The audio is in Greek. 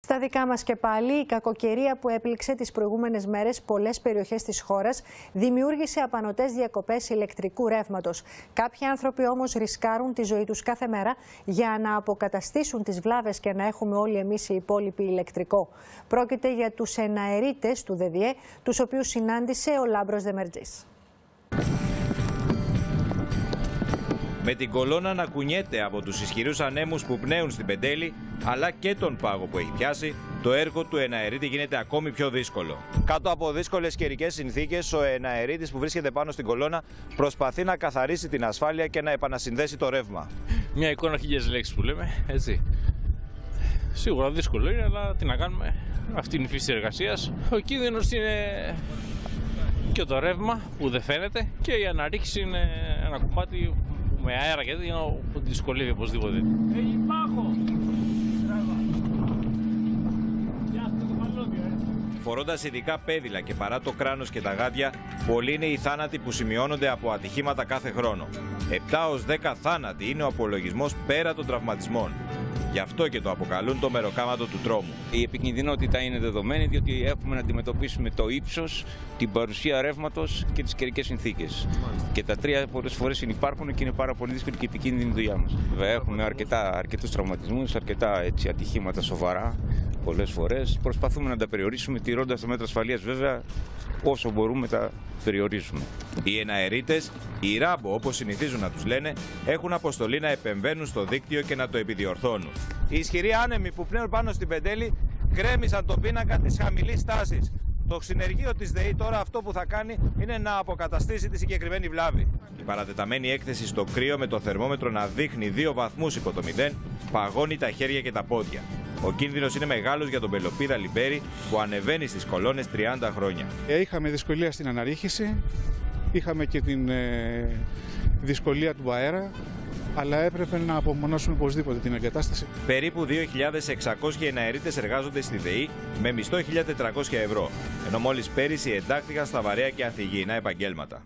Στα δικά μας και πάλι, η κακοκαιρία που έπληξε τις προηγούμενες μέρες πολλές περιοχές της χώρας δημιούργησε απανωτές διακοπές ηλεκτρικού ρεύματος. Κάποιοι άνθρωποι όμως ρισκάρουν τη ζωή τους κάθε μέρα για να αποκαταστήσουν τις βλάβες και να έχουμε όλοι εμείς οι υπόλοιποι ηλεκτρικό. Πρόκειται για τους εναερίτες του ΔΔΕ, τους οποίους συνάντησε ο Λάμπρος Δεμερτζής. Με την κολόνα να κουνιέται από τους ισχυρούς ανέμους που πνέουν στην Πεντέλη, αλλά και τον πάγο που έχει πιάσει, το έργο του εναερίτη γίνεται ακόμη πιο δύσκολο. Κάτω από δύσκολες καιρικές συνθήκες, ο εναερίτης που βρίσκεται πάνω στην κολόνα προσπαθεί να καθαρίσει την ασφάλεια και να επανασυνδέσει το ρεύμα. Μια εικόνα χίλιες λέξεις που λέμε, έτσι. Σίγουρα δύσκολο είναι, αλλά τι να κάνουμε. Αυτή είναι η φύση της εργασίας. Ο κίνδυνος είναι και το ρεύμα που δεν φαίνεται και η αναρρίχηση είναι ένα κομμάτι με αέρα, γιατί δυσκολεύει οπωσδήποτε. Έχει πάχο. Φορώντας ειδικά πέδιλα και παρά το κράνος και τα γάντια, πολλοί είναι οι θάνατοι που σημειώνονται από ατυχήματα κάθε χρόνο. 7 ως 10 θάνατοι είναι ο απολογισμός πέρα των τραυματισμών. Γι' αυτό και το αποκαλούν το μεροκάματο του τρόμου. Η επικινδυνότητα είναι δεδομένη, διότι έχουμε να αντιμετωπίσουμε το ύψος, την παρουσία ρεύματος και τις καιρικές συνθήκες. Και τα τρία πολλές φορές υπάρχουν και είναι πάρα πολύ δύσκολη και επικίνδυνη η δουλειά μας. Έχουμε αρκετούς τραυματισμούς, αρκετά ατυχήματα σοβαρά πολλές φορές. Προσπαθούμε να τα περιορίσουμε, τηρώντας τα μέτρα ασφαλείας βέβαια, όσο μπορούμε τα περιορίσουμε. Οι εναερίτες, οι ράμπο όπως συνηθίζουν να τους λένε, έχουν αποστολή να επεμβαίνουν στο δίκτυο και να το επιδιορθώνουν. Οι ισχυροί άνεμοι που πνέουν πάνω στην Πεντέλη γκρέμισαν τον πίνακα της χαμηλής τάσης. Το συνεργείο της ΔΕΗ τώρα αυτό που θα κάνει είναι να αποκαταστήσει τη συγκεκριμένη βλάβη. Η παρατεταμένη έκθεση στο κρύο με το θερμόμετρο να δείχνει 2 βαθμούς υπό το 0 παγώνει τα χέρια και τα πόδια. Ο κίνδυνος είναι μεγάλος για τον πελοπίδα Λιμπέρι που ανεβαίνει στις κολόνες 30 χρόνια. Είχαμε δυσκολία στην αναρρίχηση, είχαμε και την δυσκολία του αέρα, αλλά έπρεπε να απομονώσουμε οπωσδήποτε την εγκατάσταση. Περίπου 2.600 εναερίτες εργάζονται στη ΔΕΗ με μισθό 1.400 ευρώ, ενώ μόλις πέρυσι εντάχθηκαν στα βαρέα και ανθυγιεινά επαγγέλματα.